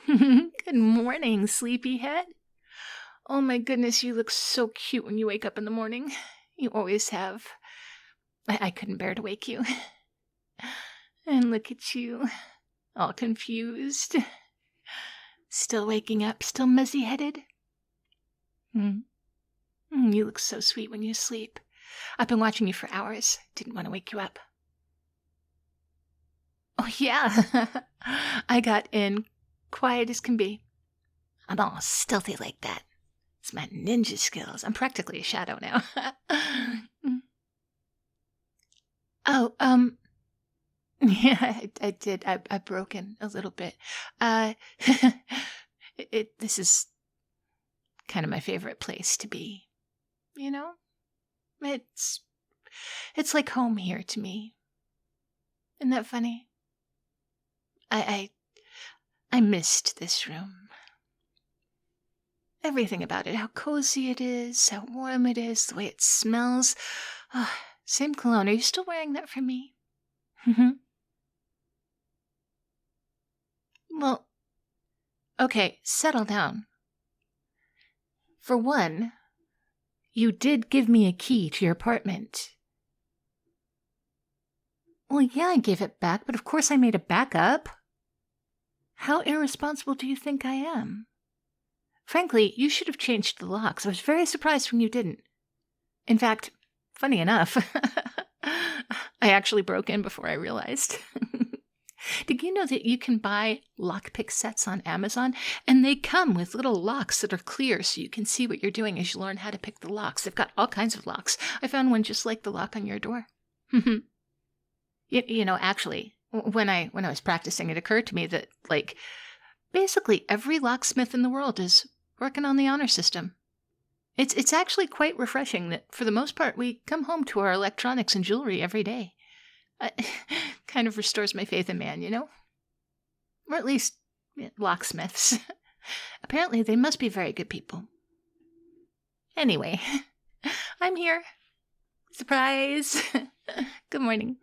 Good morning, sleepyhead. Oh my goodness, you look so cute when you wake up in the morning. You always have. I couldn't bear to wake you. And look at you, all confused. Still waking up, still muzzy-headed. You look so sweet when you sleep. I've been watching you for hours. Didn't want to wake you up. Oh, yeah. I got in quiet as can be. I'm all stealthy like that. It's my ninja skills. I'm practically a shadow now. Oh, yeah, I did. I broke in a little bit. This is kind of my favorite place to be. You know? It's like home here to me. Isn't that funny? I missed this room. Everything about it, how cozy it is, how warm it is, the way it smells. Oh, same cologne. Are you still wearing that for me? Well, okay, settle down. For one, you did give me a key to your apartment. Well, yeah, I gave it back, but of course I made a backup. How irresponsible do you think I am? Frankly, you should have changed the locks. I was very surprised when you didn't. In fact, funny enough, I actually broke in before I realized. Did you know that you can buy lockpick sets on Amazon? And they come with little locks that are clear so you can see what you're doing as you learn how to pick the locks. They've got all kinds of locks. I found one just like the lock on your door. Actually, when I was practicing, it occurred to me that, basically every locksmith in the world is working on the honor system. It's actually quite refreshing that, for the most part, we come home to our electronics and jewelry every day. Kind of restores my faith in man, you know? Or at least, locksmiths. Apparently, they must be very good people. Anyway, I'm here. Surprise! Good morning.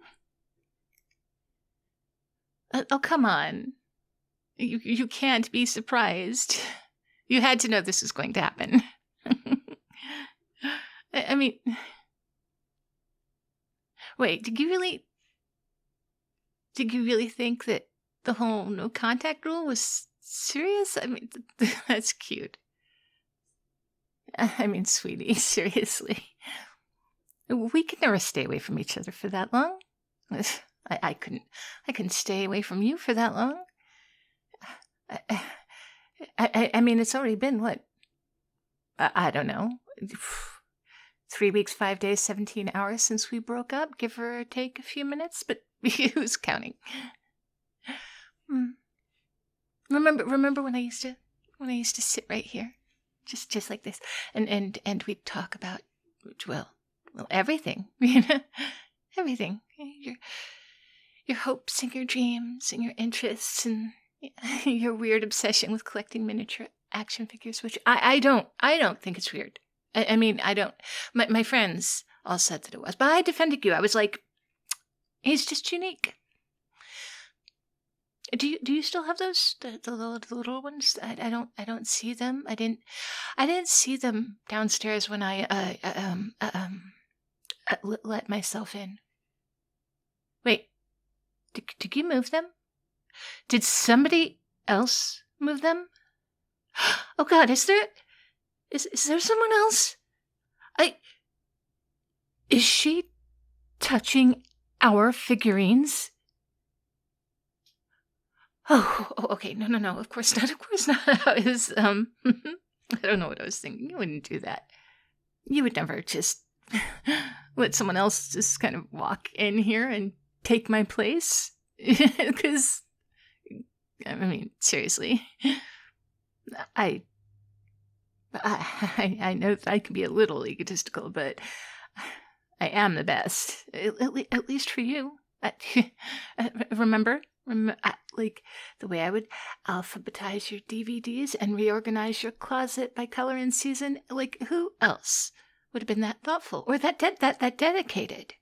Oh, come on. You can't be surprised. You had to know this was going to happen. I mean... Wait, did you really think that the whole no contact rule was serious? I mean, that's cute. I mean, sweetie, seriously. We could never stay away from each other for that long. I couldn't stay away from you for that long. I mean, it's already been, what? I don't know. 3 weeks, 5 days, 17 hours since we broke up, give or take a few minutes, but who's counting? Remember when I used to sit right here, just like this, and we'd talk about, well, everything, everything, your hopes and your dreams and your interests and your weird obsession with collecting miniature action figures, which I don't think it's weird. I mean, I don't. My friends all said that it was, but I defended you. I was like, he's just unique. Do you still have those the little ones? I don't see them. I didn't see them downstairs when I let myself in. Wait, did you move them? Did somebody else move them? Oh God, is there someone else? Is she touching our figurines? Oh, okay. No, of course not. I was, I don't know what I was thinking. You wouldn't do that. You would never just let someone else just kind of walk in here and take my place. Because, I mean, seriously, I know that I can be a little egotistical, but I am the best, at least for you. Remember, like the way I would alphabetize your DVDs and reorganize your closet by color and season. Like, who else would have been that thoughtful or that dedicated?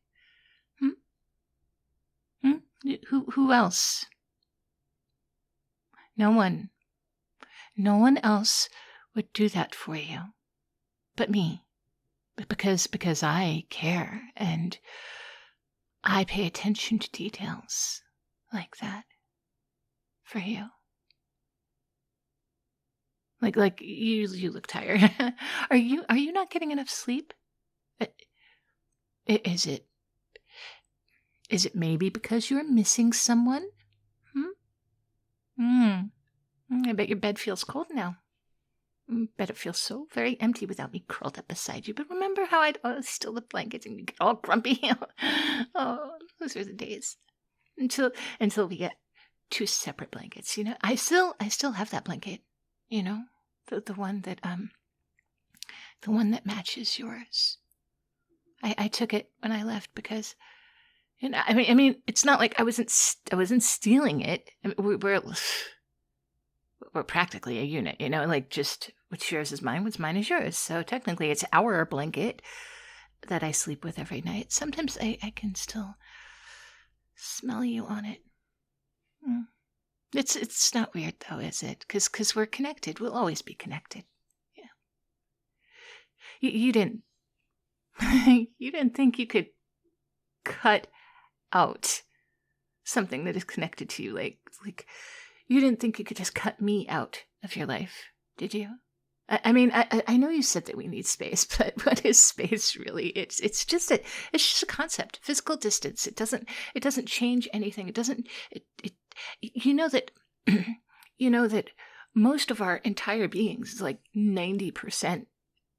Who else? No one. No one else would do that for you but me. But because I care and I pay attention to details like that for you. Like you look tired. Are you not getting enough sleep? Is it maybe because you're missing someone? I bet your bed feels cold now. Bet it feels so very empty without me curled up beside you. But remember how I'd steal the blankets and you get all grumpy? Oh, those are the days. Until we get 2 separate blankets. I still have that blanket. The one that matches yours. I took it when I left because, I mean, it's not like I wasn't stealing it. I mean, we're practically a unit, like just what's yours is mine, what's mine is yours. So technically it's our blanket that I sleep with every night. Sometimes I can still smell you on it. It's not weird though, is it? Because we're connected. We'll always be connected. Yeah. You didn't you didn't think you could cut out something that is connected to you, like you didn't think you could just cut me out of your life, did you? I mean, I know you said that we need space, but what is space really? It's just a concept. Physical distance. It doesn't change anything. It doesn't. You know that most of our entire beings is like 90%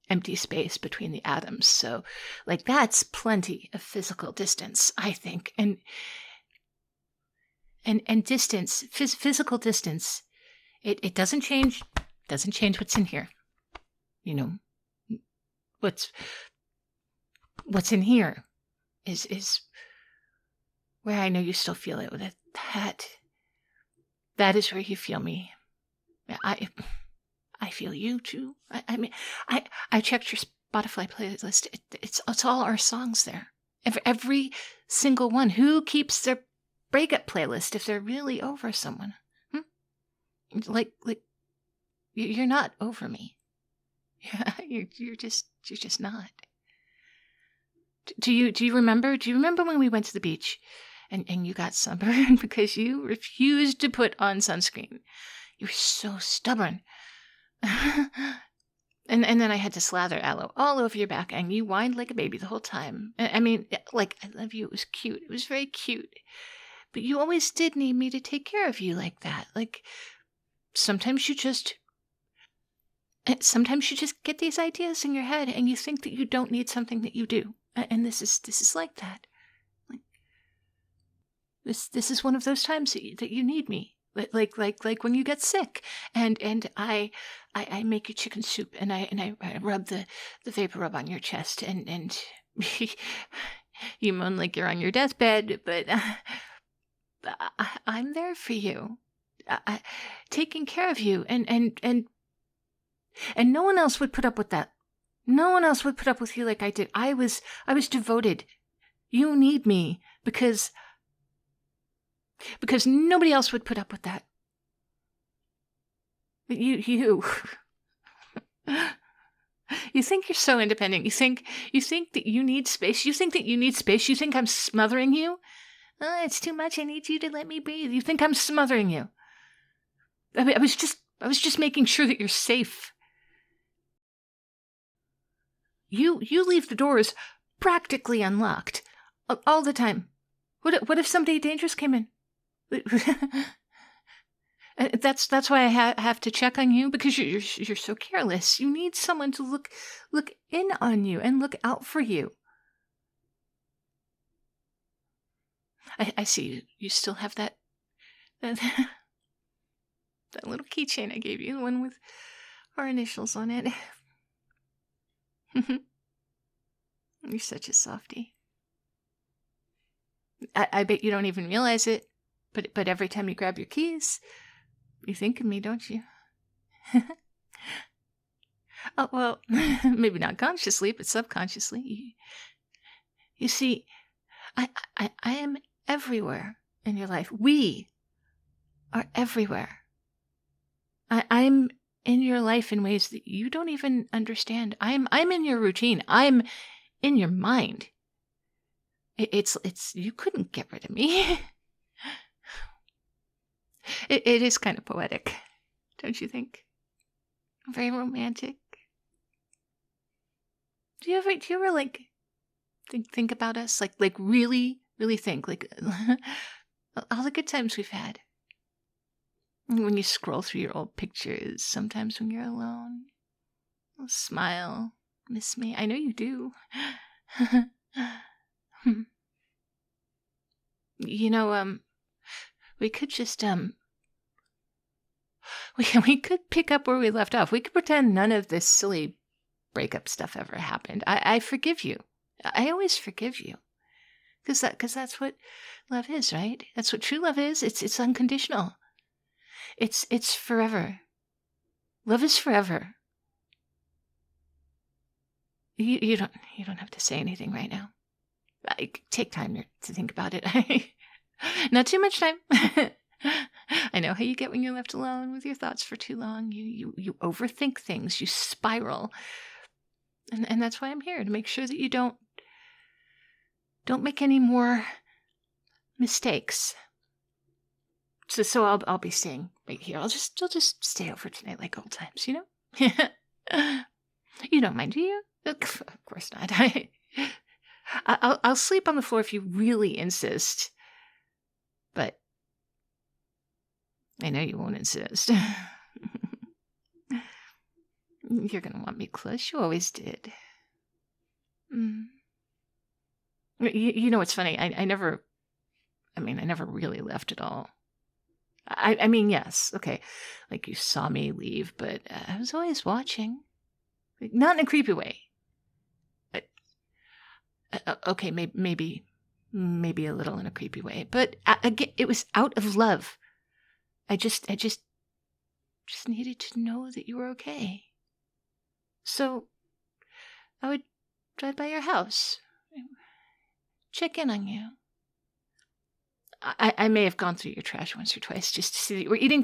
empty space between the atoms. So, like that's plenty of physical distance, I think. And distance, physical distance, it doesn't change what's in here. What's in here is where I know you still feel it. That is where you feel me. I feel you too. I mean, I checked your Spotify playlist. It's all our songs there. Every single one. Who keeps their breakup playlist if they're really over someone? Like you're not over me. Yeah, you're just not. Do you remember? Do you remember when we went to the beach, and you got sunburned because you refused to put on sunscreen? You were so stubborn. And then I had to slather aloe all over your back, and you whined like a baby the whole time. I mean, like, I love you. It was cute. It was very cute. But you always did need me to take care of you like that. Like, sometimes you just get these ideas in your head, and you think that you don't need something that you do. And this is like that. Like, this is one of those times that you need me. Like when you get sick, and I make you chicken soup, and I rub the vapor rub on your chest, and you moan like you're on your deathbed, but I'm there for you, taking care of you, and no one else would put up with that. No one else would put up with you like I did. I was devoted. You need me because nobody else would put up with that. You think you're so independent. You think that you need space. You think that you need space. You think I'm smothering you. Oh, it's too much. I need you to let me breathe. You think I'm smothering you. I was just making sure that you're safe. You leave the doors practically unlocked all the time. What if somebody dangerous came in? That's why I have to check on you, because you're so careless. You need someone to look in on you and look out for you. I see you still have that little keychain I gave you, the one with our initials on it. You're such a softie. I bet you don't even realize it, but every time you grab your keys, you think of me, don't you? Oh, well, maybe not consciously, but subconsciously. You see, I am everywhere in your life. We are everywhere. I'm in your life in ways that you don't even understand. I'm in your routine. I'm in your mind. It's you couldn't get rid of me. It is kind of poetic, don't you think? Very romantic. Do you ever like think about us? Like really, really think like all the good times we've had. When you scroll through your old pictures, sometimes when you're alone, you'll smile, miss me. I know you do. You know, we could just we could pick up where we left off. We could pretend none of this silly breakup stuff ever happened. I forgive you. I always forgive you. Because that's what love is, right? That's what true love is. It's unconditional. It's forever. Love is forever. You don't have to say anything right now. Take time to think about it. Not too much time. I know how you get when you're left alone with your thoughts for too long. You overthink things. You spiral. And that's why I'm here, to make sure that you don't make any more mistakes. So I'll be staying right here. I'll just stay over tonight like old times, you know? You don't mind, do you? Of course not. I'll sleep on the floor if you really insist. But I know you won't insist. You're going to want me close. You always did. You know what's funny? I never really left at all. I mean, yes, okay, like you saw me leave, but I was always watching. Like, not in a creepy way. Okay, maybe a little in a creepy way, but again, it was out of love. I just needed to know that you were okay. So I would drive by your house, check in on you. I may have gone through your trash once or twice just to see that you were eating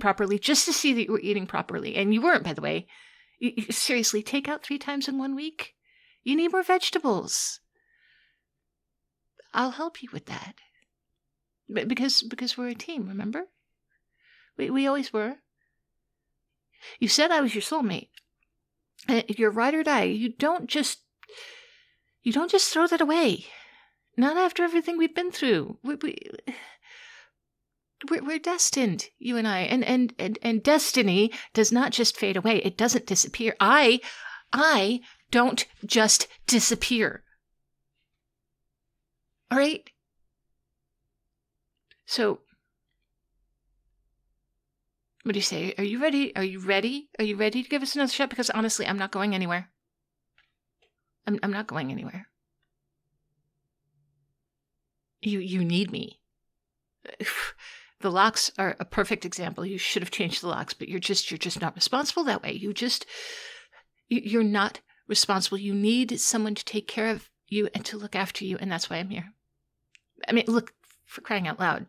properly, and you weren't, by the way. You seriously, take out 3 times in 1 week? You need more vegetables. I'll help you with that. Because we're a team, remember? We always were. You said I was your soulmate. You're ride or die. You don't just throw that away. Not after everything we've been through. We're destined, you and I, and destiny does not just fade away. It doesn't disappear. I don't just disappear. All right? So, what do you say? Are you ready? Are you ready? Are you ready to give us another shot? Because honestly, I'm not going anywhere. I'm not going anywhere. You need me. The locks are a perfect example. You should have changed the locks, but you're just not responsible that way. You're not responsible. You need someone to take care of you and to look after you, and that's why I'm here. I mean, look, for crying out loud,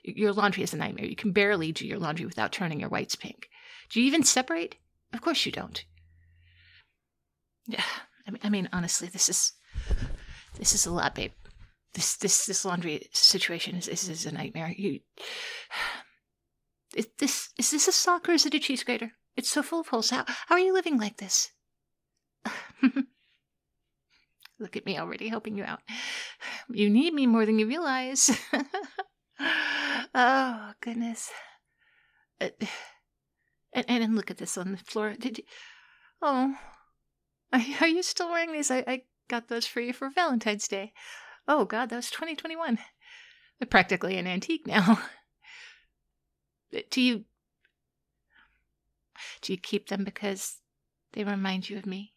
your laundry is a nightmare. You can barely do your laundry without turning your whites pink. Do you even separate? Of course you don't. Yeah, I mean, honestly, this is a lot, babe. This laundry situation is a nightmare. Is this a sock or is it a cheese grater? It's so full of holes. How are you living like this? Look at me already helping you out. You need me more than you realize. Oh goodness. And look at this on the floor. Oh, are you still wearing these? I got those for you for Valentine's Day. Oh, God, that was 2021. They're practically an antique now. Do you keep them because they remind you of me?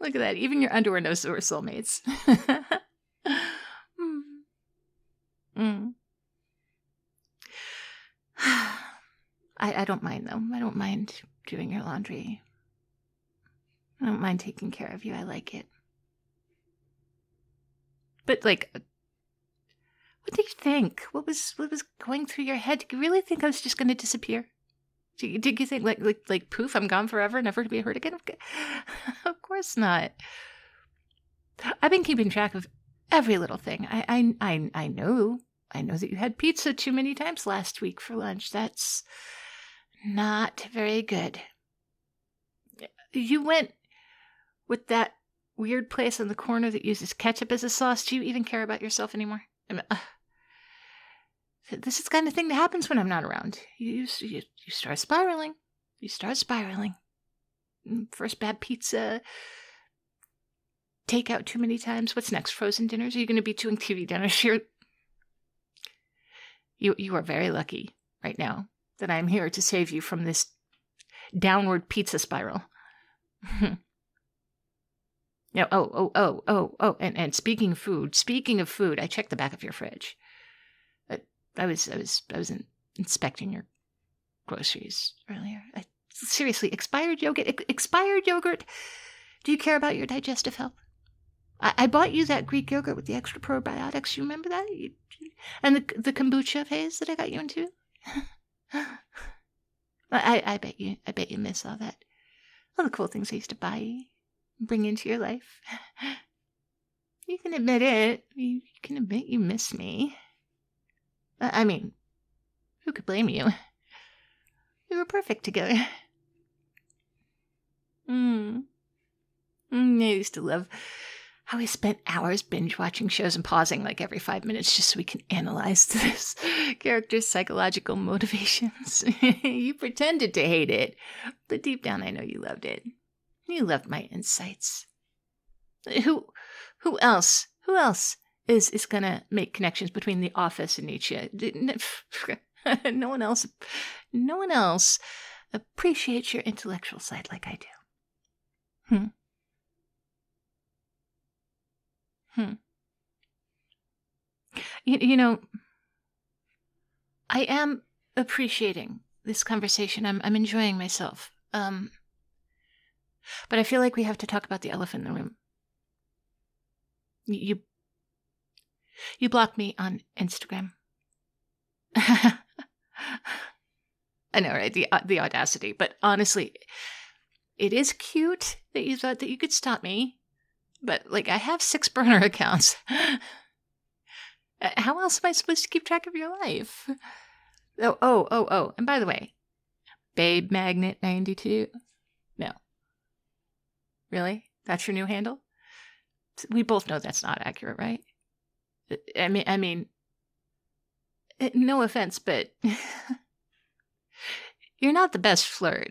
Look at that. Even your underwear knows that we're soulmates. I don't mind, though. I don't mind doing your laundry. I don't mind taking care of you. I like it. But, like, What do you think? What was going through your head? Did you really think I was just going to disappear? Did you think like poof, I'm gone forever, never to be heard again? Of course not. I've been keeping track of every little thing. I know that you had pizza too many times last week for lunch. That's not very good. You went with that weird place on the corner that uses ketchup as a sauce. Do you even care about yourself anymore? I mean, this is the kind of thing that happens when I'm not around. You start spiraling. You start spiraling. First bad pizza. Takeout too many times. What's next? Frozen dinners? Are you going to be doing TV dinners? You are very lucky right now that I'm here to save you from this downward pizza spiral. No, and speaking of food, I checked the back of your fridge. I was inspecting your groceries earlier. Seriously, expired yogurt. Do you care about your digestive health? I bought you that Greek yogurt with the extra probiotics. You remember that? And the kombucha phase that I got you into? I bet you miss all that. All the cool things I used to buy you, bring into your life. You can admit it. You can admit you miss me. I mean, who could blame you? We were perfect together. I used to love how we spent hours binge watching shows and pausing like every 5 minutes just so we can analyze this character's psychological motivations. You pretended to hate it, but deep down I know you loved it. You loved my insights. Who else is gonna make connections between The Office and Nietzsche? No one else appreciates your intellectual side like I do. You know, I am appreciating this conversation. I'm enjoying myself. But I feel like we have to talk about the elephant in the room. You blocked me on Instagram. I know, right? The audacity. But honestly, it is cute that you thought that you could stop me. But, like, I have 6 burner accounts. How else am I supposed to keep track of your life? Oh. And by the way, Babe Magnet 92? No. Really? That's your new handle? We both know that's not accurate, right? I mean, no offense, but you're not the best flirt.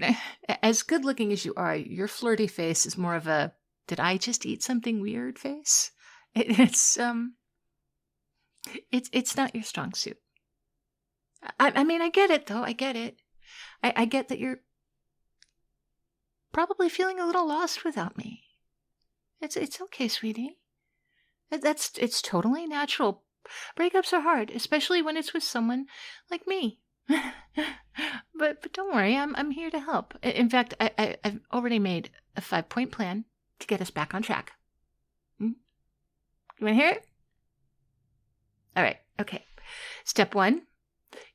As good looking as you are, your flirty face is more of a "did I just eat something weird" face. It's not your strong suit. I mean, I get it though. I get it. I get that you're probably feeling a little lost without me. It's okay, sweetie. It's totally natural. Breakups are hard, especially when it's with someone like me. But don't worry, I'm here to help. In fact, I've already made a 5-point plan to get us back on track. You want to hear it? All right. Okay. Step 1,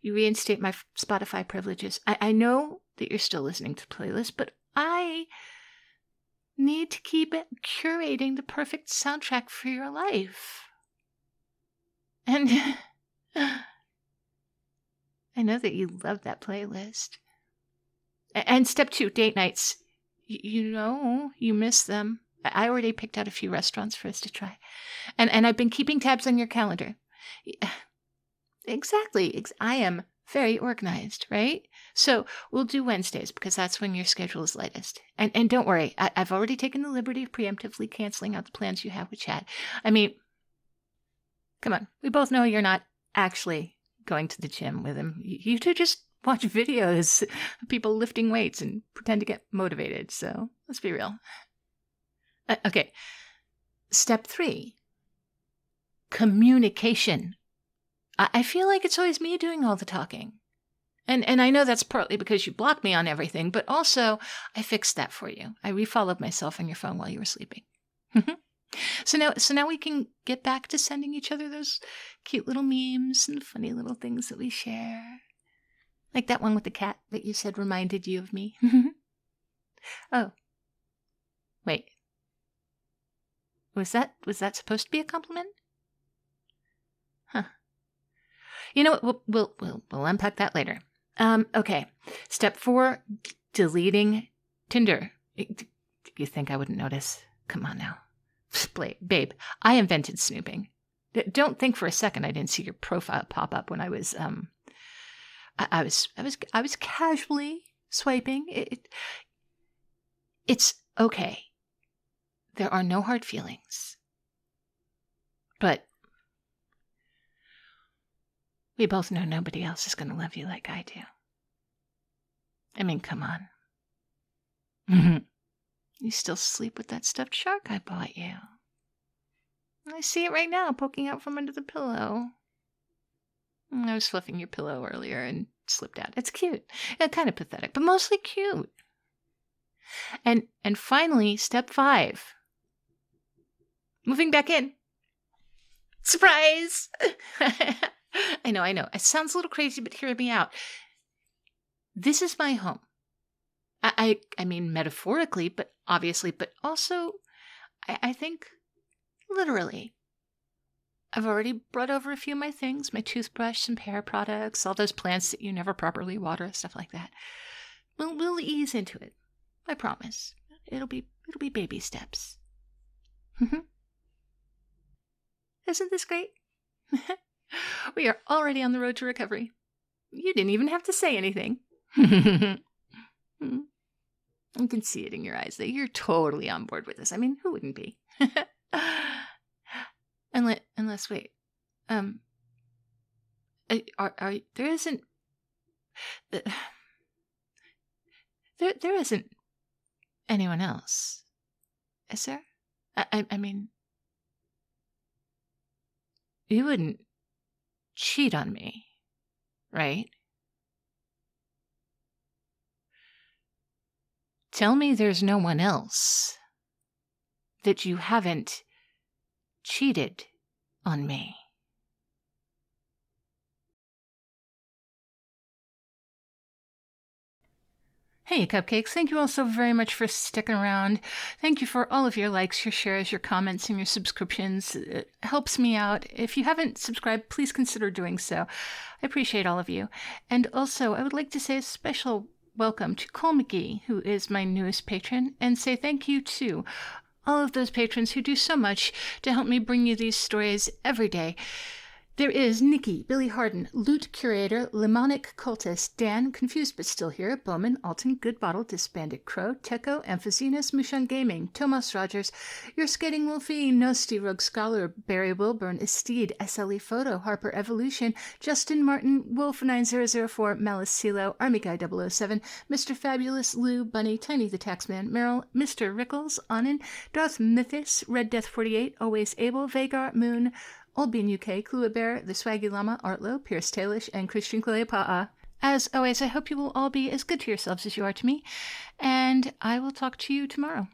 you reinstate my Spotify privileges. I know that you're still listening to the playlist, but I need to keep curating the perfect soundtrack for your life. And I know that you love that playlist. And step 2, date nights. You know you miss them. I already picked out a few restaurants for us to try. And I've been keeping tabs on your calendar. Exactly. I am very organized, right? So we'll do Wednesdays because that's when your schedule is lightest. And don't worry, I've already taken the liberty of preemptively canceling out the plans you have with Chad. I mean, come on. We both know you're not actually going to the gym with him. You two just watch videos of people lifting weights and pretend to get motivated. So let's be real. Okay. Step 3. Communication. I feel like it's always me doing all the talking. And I know that's partly because you blocked me on everything, but also I fixed that for you. I refollowed myself on your phone while you were sleeping. So now we can get back to sending each other those cute little memes and funny little things that we share. Like that one with the cat that you said reminded you of me. Oh. Wait. Was that supposed to be a compliment? Huh. You know what? We'll unpack that later. Okay. Step 4, deleting Tinder. Do you think I wouldn't notice? Come on now. Babe, I invented snooping. Don't think for a second I didn't see your profile pop up when I was I was casually swiping. It's okay. There are no hard feelings. But we both know nobody else is going to love you like I do. I mean, come on. You still sleep with that stuffed shark I bought you. I see it right now poking out from under the pillow. I was fluffing your pillow earlier and slipped out. It's cute. Kind of pathetic, but mostly cute. And finally, step 5. Moving back in. Surprise! I know. It sounds a little crazy, but hear me out. This is my home. I mean metaphorically, but obviously, but also, I think literally. I've already brought over a few of my things, my toothbrush, some hair products, all those plants that you never properly water, stuff like that. We'll ease into it. I promise. It'll be baby steps. Isn't this great? We are already on the road to recovery. You didn't even have to say anything. I can see it in your eyes that you're totally on board with this. I mean, who wouldn't be? Unless wait, there isn't anyone else, is there? I mean, you wouldn't cheat on me, right? Tell me there's no one else, that you haven't cheated on me. Hey, Cupcakes, thank you all so very much for sticking around. Thank you for all of your likes, your shares, your comments, and your subscriptions. It helps me out. If you haven't subscribed, please consider doing so. I appreciate all of you. And also, I would like to say a special welcome to Cole McGee, who is my newest patron, and say thank you to all of those patrons who do so much to help me bring you these stories every day. There is Nikki, Billy Harden, Loot Curator, Lemonic Cultist, Dan, Confused But Still Here, Bowman, Alton, Good Bottle, Disbanded Crow, Teco, Amphizenas, Mushan Gaming, Tomas Rogers, Your Skating Wolfie, Nosti, Rogue Scholar, Barry Wilburn, Esteed, SLE Photo, Harper Evolution, Justin Martin, Wolf9004, Malice Silo, Army Guy 007, Mr. Fabulous, Lou, Bunny, Tiny the Taxman, Merrill, Mr. Rickles, Anin, Darth Mythis, Red Death 48, Always Able, Vagar, Moon, Old Bean UK, Klua Bear, The Swaggy Llama, Artlo, Pierce Tailish, and Christian Cleopa'a. As always, I hope you will all be as good to yourselves as you are to me, and I will talk to you tomorrow.